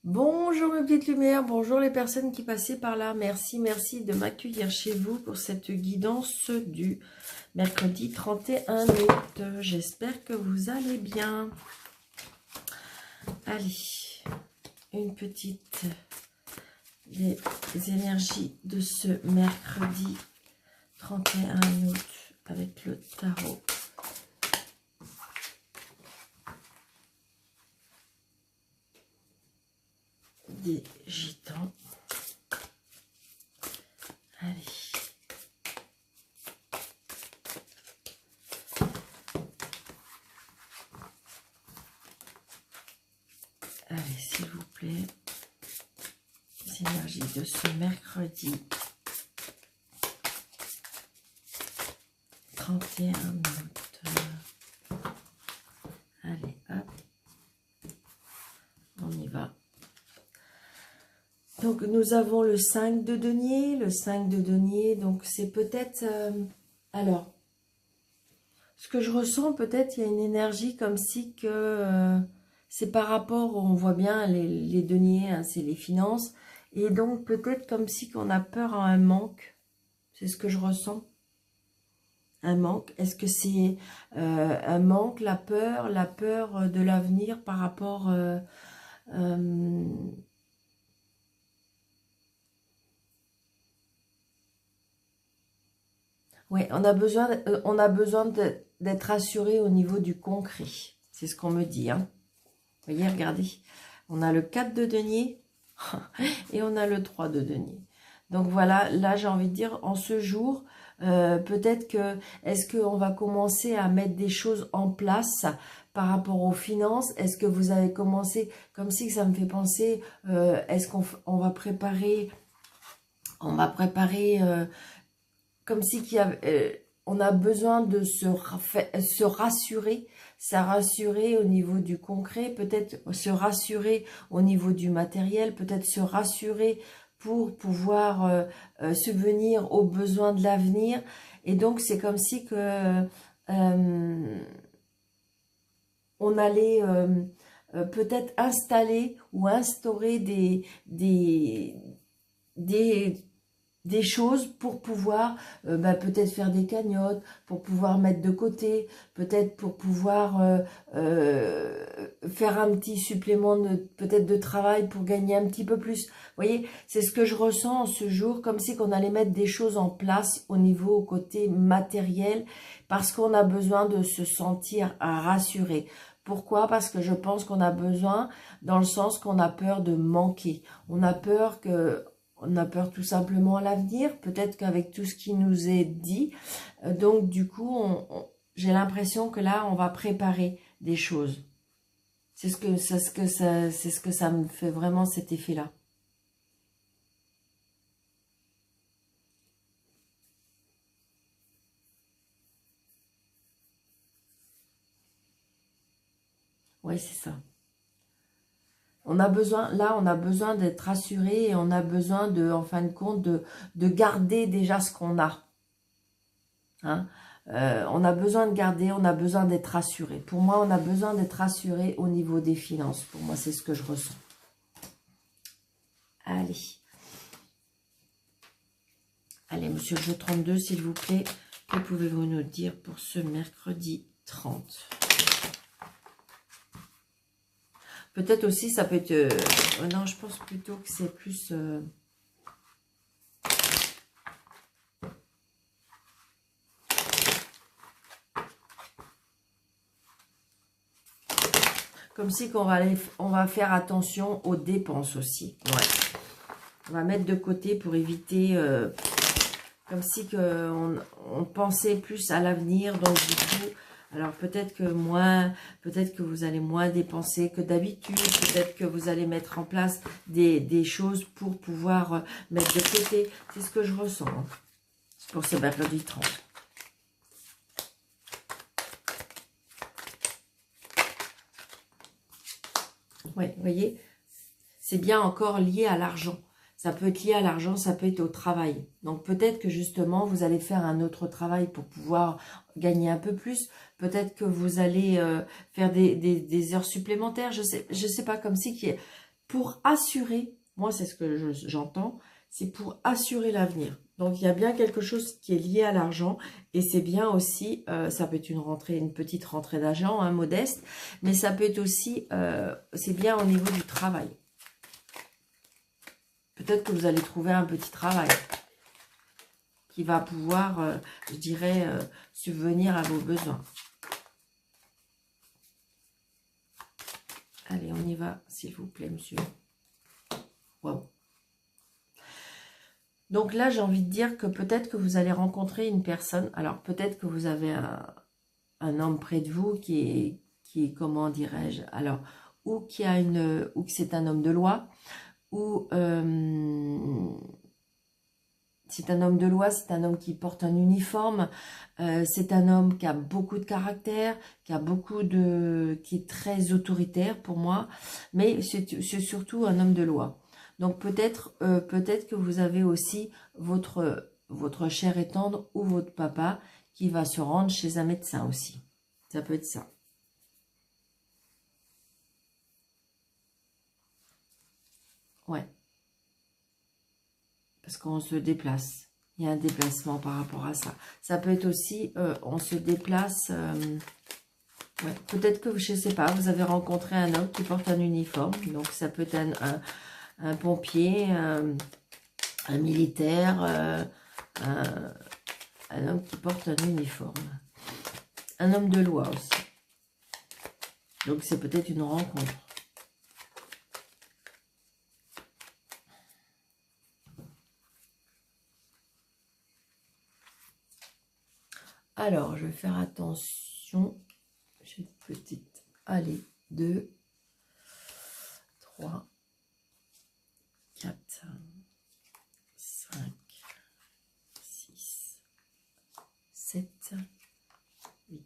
Bonjour mes petites lumières, bonjour les personnes qui passaient par là. Merci de m'accueillir chez vous pour cette guidance du mercredi 31 août. J'espère que vous allez bien. Allez, une petite des énergies de ce mercredi 31 août avec le tarot. Des gitans. Allez. Allez, s'il vous plaît. Les énergies de ce mercredi 31 août. Allez, hop. On y va. Donc, nous avons le 5 de denier. Le 5 de denier, donc c'est peut-être... alors, ce que je ressens, peut-être, il y a une énergie comme si que... c'est par rapport, on voit bien, les deniers, hein, c'est les finances. Et donc, peut-être comme si qu'on a peur à un manque. C'est ce que je ressens. Un manque. Est-ce que c'est un manque, la peur de l'avenir par rapport... oui, on a besoin d'être assuré au niveau du concret. C'est ce qu'on me dit. Hein. Vous voyez, regardez. On a le 4 de denier et on a le 3 de denier. Donc voilà, là j'ai envie de dire, en ce jour, peut-être que, est-ce qu'on va commencer à mettre des choses en place par rapport aux finances? Est-ce que vous avez commencé, comme si ça me fait penser, est-ce qu'on va préparer, comme si on a besoin de se rassurer, au niveau du concret, peut-être se rassurer au niveau du matériel, peut-être se rassurer pour pouvoir subvenir aux besoins de l'avenir. Et donc, c'est comme si que on allait peut-être installer ou instaurer des choses pour pouvoir peut-être faire des cagnottes, pour pouvoir mettre de côté, peut-être pour pouvoir faire un petit supplément peut-être de travail pour gagner un petit peu plus. Vous voyez, c'est ce que je ressens en ce jour, comme si qu'on allait mettre des choses en place au niveau côté matériel, parce qu'on a besoin de se sentir rassuré. Pourquoi? Parce que je pense qu'on a besoin, dans le sens qu'on a peur de manquer. On a peur tout simplement à l'avenir, peut-être qu'avec tout ce qui nous est dit. Donc du coup, j'ai l'impression que là, on va préparer des choses. C'est ce que ça me fait vraiment, cet effet-là. Oui, c'est ça. On a besoin, là, on a besoin d'être rassuré et on a besoin de, en fin de compte, de garder déjà ce qu'on a. Hein, on a besoin de garder, on a besoin d'être rassuré. Pour moi, on a besoin d'être rassuré au niveau des finances. Pour moi, c'est ce que je ressens. Allez. Allez, monsieur le jeu 32, s'il vous plaît. Que pouvez-vous nous dire pour ce mercredi 30? Peut-être aussi, ça peut être... non, je pense plutôt que c'est plus... comme si on va faire attention aux dépenses aussi. Ouais. On va mettre de côté pour éviter... comme si on pensait plus à l'avenir. Donc du coup... alors peut-être que vous allez moins dépenser que d'habitude, peut-être que vous allez mettre en place des choses pour pouvoir mettre de côté. C'est ce que je ressens hein, pour ce mercredi 30. Oui, vous voyez, c'est bien encore lié à l'argent. Ça peut être lié à l'argent, ça peut être au travail. Donc peut-être que justement, vous allez faire un autre travail pour pouvoir gagner un peu plus. Peut-être que vous allez faire des heures supplémentaires. Je sais pas, comme si pour assurer, moi c'est ce que j'entends, c'est pour assurer l'avenir. Donc, il y a bien quelque chose qui est lié à l'argent. Et c'est bien aussi, ça peut être une petite rentrée d'argent, hein, modeste. Mais ça peut être aussi, c'est bien au niveau du travail. Peut-être que vous allez trouver un petit travail qui va pouvoir, je dirais, subvenir à vos besoins. Allez, on y va, s'il vous plaît, monsieur. Wow. Donc là, j'ai envie de dire que peut-être que vous allez rencontrer une personne. Alors, peut-être que vous avez un homme près de vous qui est comment dirais-je, alors, ou que c'est un homme de loi, ou c'est un homme de loi, c'est un homme qui porte un uniforme, c'est un homme qui a beaucoup de caractère, qui est très autoritaire pour moi, mais c'est surtout un homme de loi. Donc peut-être que vous avez aussi votre cher et tendre ou votre papa qui va se rendre chez un médecin aussi. Ça peut être ça. Ouais. Parce qu'on se déplace. Il y a un déplacement par rapport à ça. Ça peut être aussi, on se déplace... ouais. Peut-être que, je ne sais pas, vous avez rencontré un homme qui porte un uniforme. Donc ça peut être un pompier, un militaire, un homme qui porte un uniforme. Un homme de loi aussi. Donc c'est peut-être une rencontre. Alors, je vais faire attention. J'ai une petite... Allez, 2, 3, 4, 5, 6, 7, 8,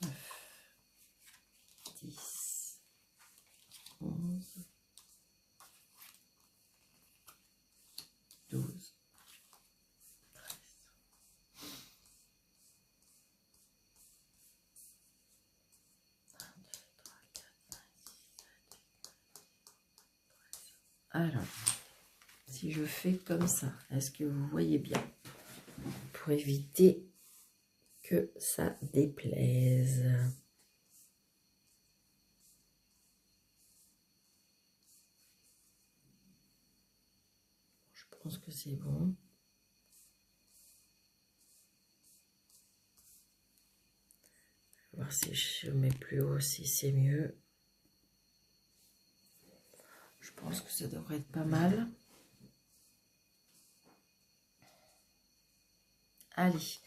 9, 10, 11, 12, 13. Alors, si je fais comme ça, est-ce que vous voyez bien? Pour éviter que ça déplaise. Je pense que c'est bon. Je vais voir si je mets plus haut, si c'est mieux. Je pense que ça devrait être pas mal. Allez.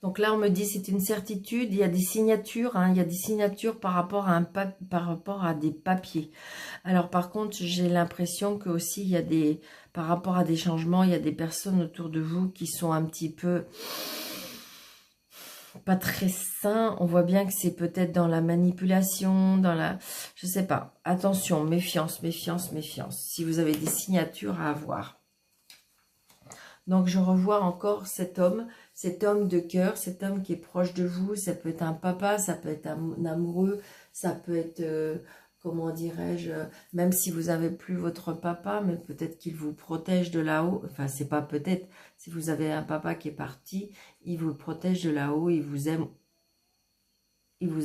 Donc là, on me dit c'est une certitude. Il y a des signatures. Hein, il y a des signatures par rapport à des papiers. Alors par contre, j'ai l'impression que aussi il y a par rapport à des changements, il y a des personnes autour de vous qui sont un petit peu pas très sains. On voit bien que c'est peut-être dans la manipulation, je sais pas. Attention, méfiance, méfiance, méfiance. Si vous avez des signatures à avoir. Donc, je revois encore cet homme de cœur, cet homme qui est proche de vous. Ça peut être un papa, ça peut être un amoureux, ça peut être, comment dirais-je, même si vous n'avez plus votre papa, mais peut-être qu'il vous protège de là-haut. Enfin, c'est pas peut-être, si vous avez un papa qui est parti, il vous protège de là-haut, il vous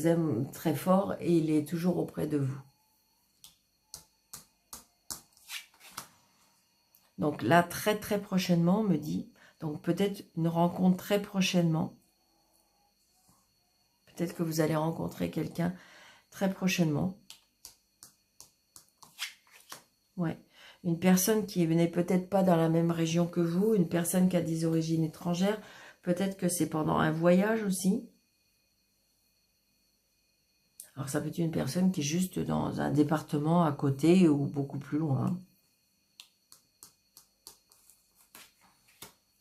aime très fort et il est toujours auprès de vous. Donc là, très très prochainement, on me dit. Donc peut-être une rencontre très prochainement. Peut-être que vous allez rencontrer quelqu'un très prochainement. Ouais. Une personne qui n'est peut-être pas dans la même région que vous. Une personne qui a des origines étrangères. Peut-être que c'est pendant un voyage aussi. Alors ça peut être une personne qui est juste dans un département à côté ou beaucoup plus loin.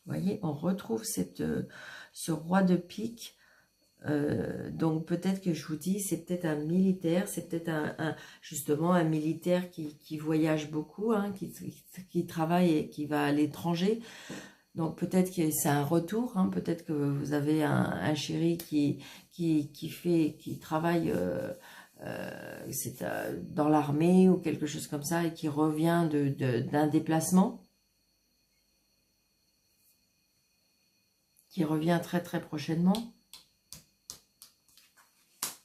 Vous voyez, on retrouve ce roi de pique. Donc peut-être que je vous dis, c'est peut-être un militaire, c'est peut-être justement un militaire qui voyage beaucoup, hein, qui travaille et qui va à l'étranger. Donc peut-être que c'est un retour, hein, peut-être que vous avez un chéri qui travaille c'est dans l'armée ou quelque chose comme ça, et qui revient d'un déplacement, qui revient très très prochainement.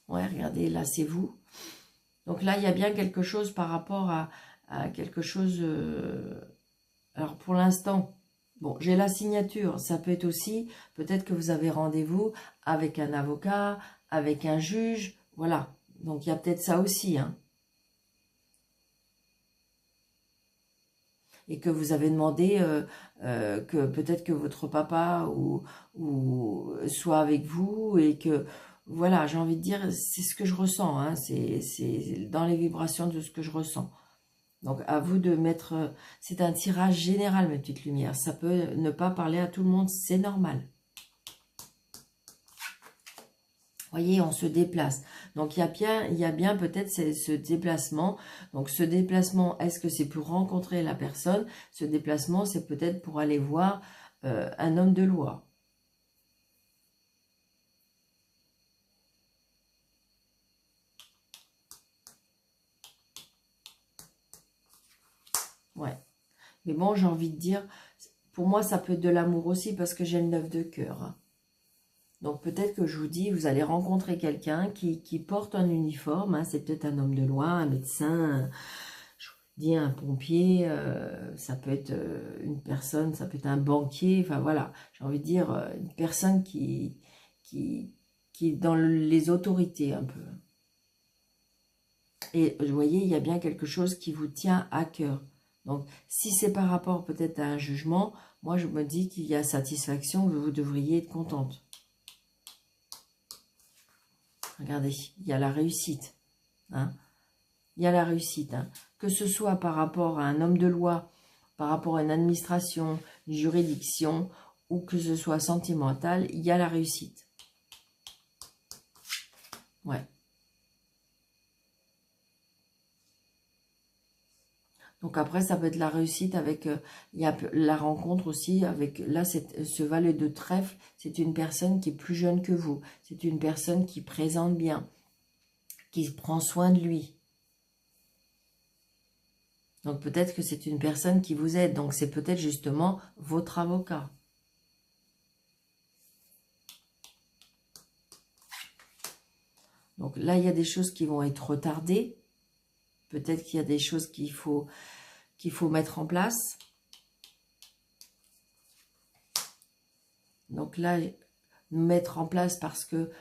Ouais, regardez, là c'est vous. Donc là, il y a bien quelque chose par rapport à quelque chose... alors pour l'instant, bon, j'ai la signature, ça peut être aussi, peut-être que vous avez rendez-vous avec un avocat, avec un juge, voilà. Donc il y a peut-être ça aussi, hein. Et que vous avez demandé que peut-être que votre papa ou soit avec vous, et que, voilà, j'ai envie de dire, c'est ce que je ressens, hein, c'est dans les vibrations de ce que je ressens. Donc, à vous de mettre... C'est un tirage général, mes petites lumières. Ça peut ne pas parler à tout le monde, c'est normal. Vous voyez, on se déplace. Donc, il y a bien peut-être ce déplacement. Donc, ce déplacement, est-ce que c'est pour rencontrer la personne? Ce déplacement, c'est peut-être pour aller voir un homme de loi. Ouais. Mais bon, j'ai envie de dire, pour moi, ça peut être de l'amour aussi, parce que j'ai le 9 de cœur, hein. Donc peut-être que je vous dis, vous allez rencontrer quelqu'un qui porte un uniforme, hein, c'est peut-être un homme de loi, un médecin, je vous dis un pompier, ça peut être une personne, ça peut être un banquier, enfin voilà, j'ai envie de dire une personne qui est dans les autorités un peu. Et vous voyez, il y a bien quelque chose qui vous tient à cœur. Donc si c'est par rapport peut-être à un jugement, moi je me dis qu'il y a satisfaction, que vous devriez être contente. Regardez, il y a la réussite. Hein. Il y a la réussite. Hein. Que ce soit par rapport à un homme de loi, par rapport à une administration, une juridiction, ou que ce soit sentimental, il y a la réussite. Ouais. Donc après, ça peut être la réussite avec... il y a la rencontre aussi avec... Là, ce valet de trèfle, c'est une personne qui est plus jeune que vous. C'est une personne qui présente bien, qui prend soin de lui. Donc peut-être que c'est une personne qui vous aide. Donc c'est peut-être justement votre avocat. Donc là, il y a des choses qui vont être retardées. Peut-être qu'il y a des choses qu'il faut mettre en place. Donc là, mettre en place parce que...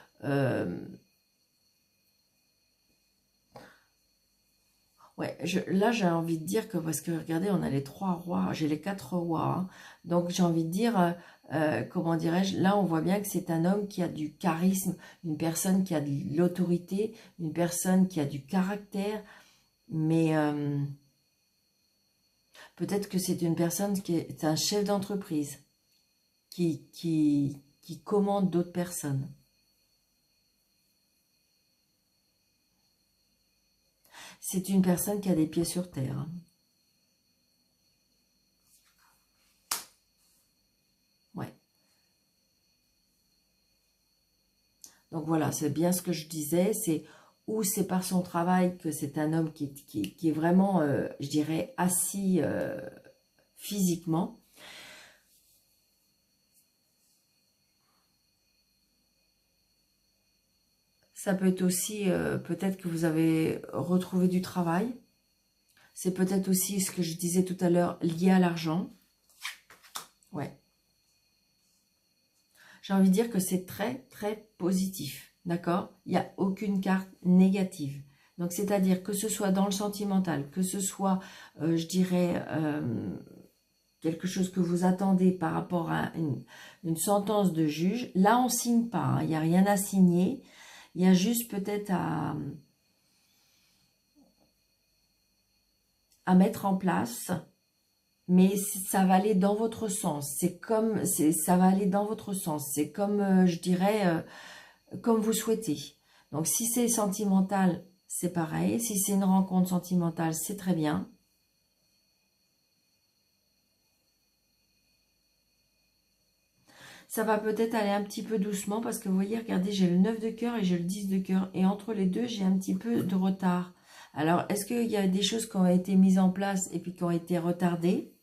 ouais, là, j'ai envie de dire que... Parce que regardez, on a les 3 rois. J'ai les 4 rois. Hein. Donc j'ai envie de dire... comment dirais-je, là on voit bien que c'est un homme qui a du charisme, une personne qui a de l'autorité, une personne qui a du caractère, mais peut-être que c'est une personne qui est un chef d'entreprise, qui commande d'autres personnes. C'est une personne qui a des pieds sur terre. Hein. Ouais. Donc voilà, c'est bien ce que je disais, c'est ou c'est par son travail que c'est un homme qui est vraiment, je dirais, assis physiquement. Ça peut être aussi, peut-être que vous avez retrouvé du travail. C'est peut-être aussi ce que je disais tout à l'heure, lié à l'argent. Ouais. J'ai envie de dire que c'est très, très positif. D'accord? Il n'y a aucune carte négative. Donc, c'est-à-dire que ce soit dans le sentimental, que ce soit, je dirais, quelque chose que vous attendez par rapport à une sentence de juge. Là, on ne signe pas. Hein. Il n'y a rien à signer. Il y a juste peut-être à mettre en place, mais ça va aller dans votre sens. Ça va aller dans votre sens. C'est comme, je dirais, comme vous souhaitez. Donc, si c'est sentimental, c'est pareil. Si c'est une rencontre sentimentale, c'est très bien. ça va peut-être aller un petit peu doucement parce que vous voyez, regardez, j'ai le 9 de cœur et j'ai le 10 de cœur. Et entre les deux, j'ai un petit peu de retard. Alors, est-ce qu'il y a des choses qui ont été mises en place et puis qui ont été retardées?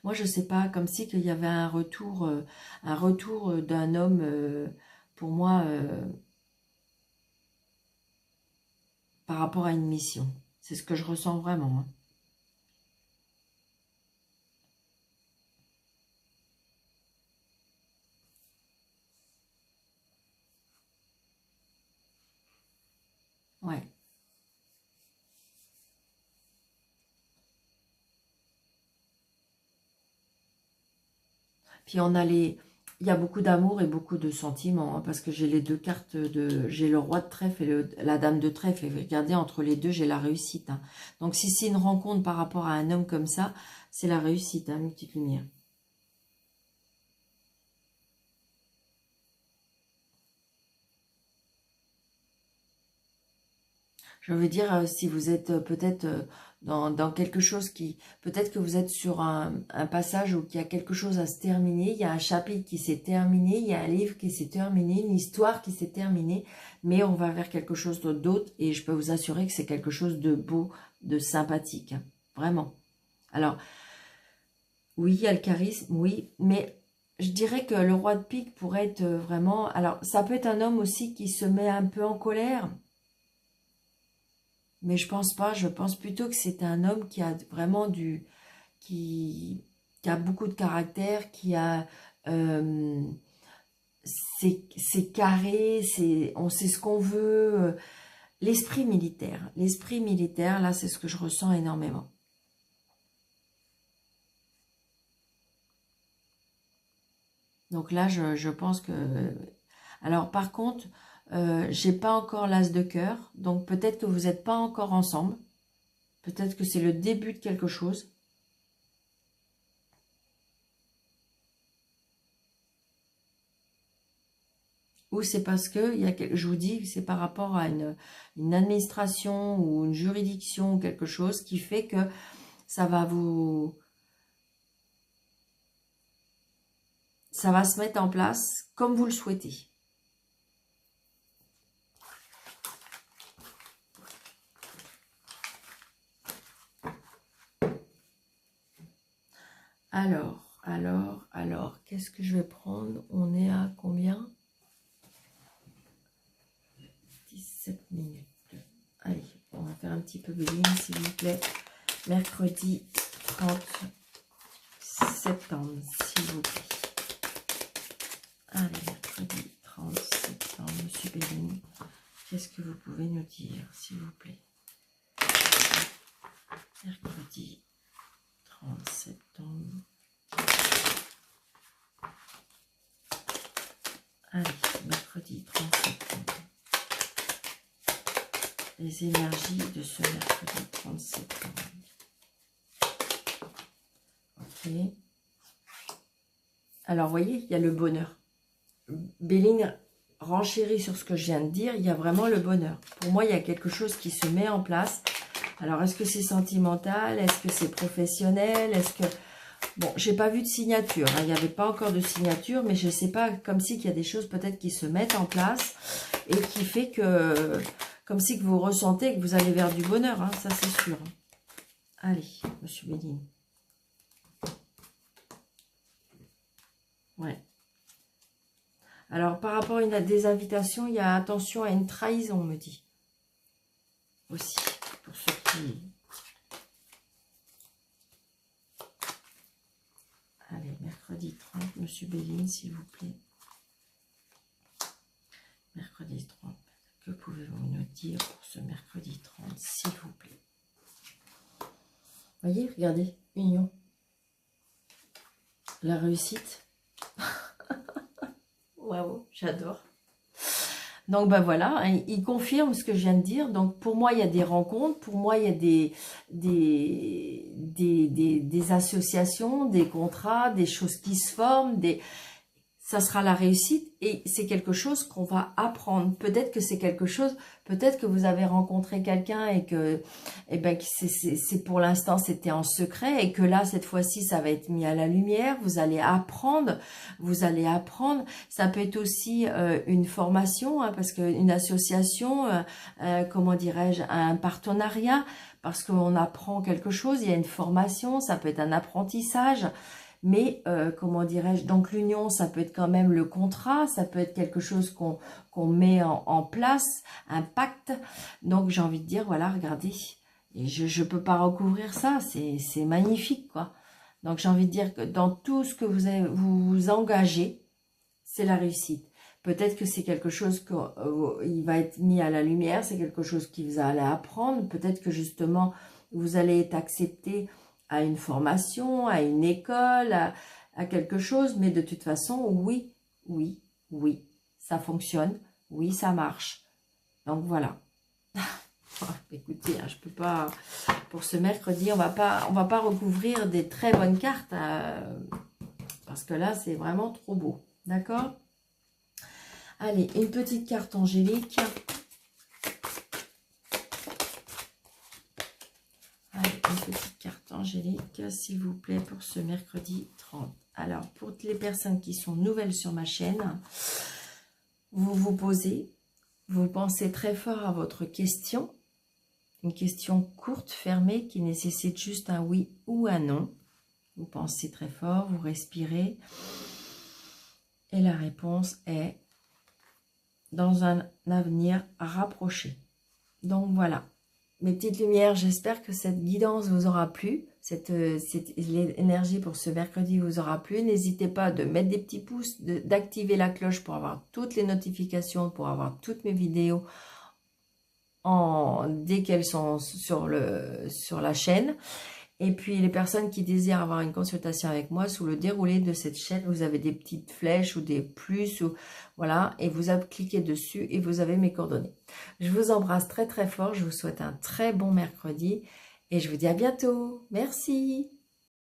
Moi, je sais pas, comme si qu'il y avait un retour d'un homme, pour moi, par rapport à une mission. C'est ce que je ressens vraiment, hein. Ouais. Puis on a les... Il y a beaucoup d'amour et beaucoup de sentiments, hein, parce que j'ai les deux cartes de... J'ai le roi de trèfle et la dame de trèfle. Et regardez, entre les deux, j'ai la réussite, hein. Donc si c'est une rencontre par rapport à un homme comme ça, c'est la réussite, hein, une petite lumière. Je veux dire, si vous êtes peut-être dans quelque chose qui... Peut-être que vous êtes sur un passage où il y a quelque chose à se terminer, il y a un chapitre qui s'est terminé, il y a un livre qui s'est terminé, une histoire qui s'est terminée, mais on va vers quelque chose d'autre et je peux vous assurer que c'est quelque chose de beau, de sympathique, hein, vraiment. Alors, oui, il y a le charisme, oui, mais je dirais que le roi de pique pourrait être vraiment... Alors, ça peut être un homme aussi qui se met un peu en colère, mais je pense pas, je pense plutôt que c'est un homme qui a vraiment qui a beaucoup de caractère, qui a... c'est carré, on sait ce qu'on veut. L'esprit militaire, là, c'est ce que je ressens énormément. Donc là, je pense que... Alors, par contre, j'ai pas encore l'as de cœur, donc peut-être que vous n'êtes pas encore ensemble. Peut-être que c'est le début de quelque chose. Ou c'est parce que, je vous dis, c'est par rapport à une administration ou une juridiction ou quelque chose qui fait que ça va ça va se mettre en place comme vous le souhaitez. Alors, qu'est-ce que je vais prendre? On est à combien? 17 minutes. Allez, on va faire un petit peu de ligne, s'il vous plaît. Mercredi 30 septembre, s'il vous plaît. Allez, mercredi 30 septembre, Monsieur Béline, qu'est-ce que vous pouvez nous dire, s'il vous plaît? Mercredi 30 septembre. Allez, mercredi 30 septembre. Les énergies de ce mercredi 30 septembre. Ok. Alors, vous voyez, il y a le bonheur. Béline renchérit sur ce que je viens de dire, il y a vraiment le bonheur. Pour moi, il y a quelque chose qui se met en place. Alors, est-ce que c'est sentimental? Est-ce que c'est professionnel? Est-ce que... Bon, j'ai pas vu de signature, hein. Il n'y avait pas encore de signature, mais je sais pas, comme si qu'il y a des choses peut-être qui se mettent en place et qui fait que... Comme si que vous ressentez que vous allez vers du bonheur, hein, ça c'est sûr. Allez, Monsieur Béline. Ouais. Alors, par rapport à des invitations, il y a attention à une trahison, on me dit. Aussi, pour ceux qui... Allez, mercredi 30, Monsieur Béline, s'il vous plaît. Mercredi 30. Que pouvez-vous nous dire pour ce mercredi 30, s'il vous plaît? Voyez, regardez, union. La réussite. Waouh, j'adore. Donc, ben voilà, il confirme ce que je viens de dire. Donc, pour moi, il y a des rencontres. Pour moi, il y a des associations, des contrats, des choses qui se forment. ça sera la réussite et c'est quelque chose qu'on va apprendre. Peut-être que c'est quelque chose, peut-être que vous avez rencontré quelqu'un et que, eh ben, c'est pour l'instant c'était en secret et que là cette fois-ci ça va être mis à la lumière. Vous allez apprendre, vous allez apprendre. Ça peut être aussi une formation, hein, parce qu'une association, comment dirais-je, un partenariat, parce qu'on apprend quelque chose. Il y a une formation, ça peut être un apprentissage. Mais, comment dirais-je, donc l'union, ça peut être quand même le contrat, ça peut être quelque chose qu'on met en place, un pacte. Donc j'ai envie de dire, voilà, regardez, et je peux pas recouvrir ça, c'est magnifique, quoi. Donc j'ai envie de dire que dans tout ce que vous vous engagez, c'est la réussite. Peut-être que c'est quelque chose qui va être mis à la lumière, c'est quelque chose qui vous allez apprendre, peut-être que justement, vous allez être accepté à une formation, à une école, à quelque chose, mais de toute façon, oui, oui, oui, ça fonctionne, oui, ça marche. Donc voilà. Écoutez, hein, je peux pas, pour ce mercredi, on va pas recouvrir des très bonnes cartes, parce que là, c'est vraiment trop beau, d'accord? Allez, une petite carte angélique. Une petite carte angélique, s'il vous plaît, pour ce mercredi 30. Alors, pour les personnes qui sont nouvelles sur ma chaîne, vous vous posez, vous pensez très fort à votre question, une question courte, fermée, qui nécessite juste un oui ou un non. Vous pensez très fort, vous respirez, et la réponse est dans un avenir rapproché. Donc voilà. Mes petites lumières, j'espère que cette guidance vous aura plu, cette énergie pour ce mercredi vous aura plu. N'hésitez pas de mettre des petits pouces, d'activer la cloche pour avoir toutes les notifications, pour avoir toutes mes vidéos dès qu'elles sont sur la chaîne. Et puis les personnes qui désirent avoir une consultation avec moi, sous le déroulé de cette chaîne, vous avez des petites flèches ou des plus, ou voilà, et vous cliquez dessus et vous avez mes coordonnées. Je vous embrasse très très fort, je vous souhaite un très bon mercredi et je vous dis à bientôt. Merci.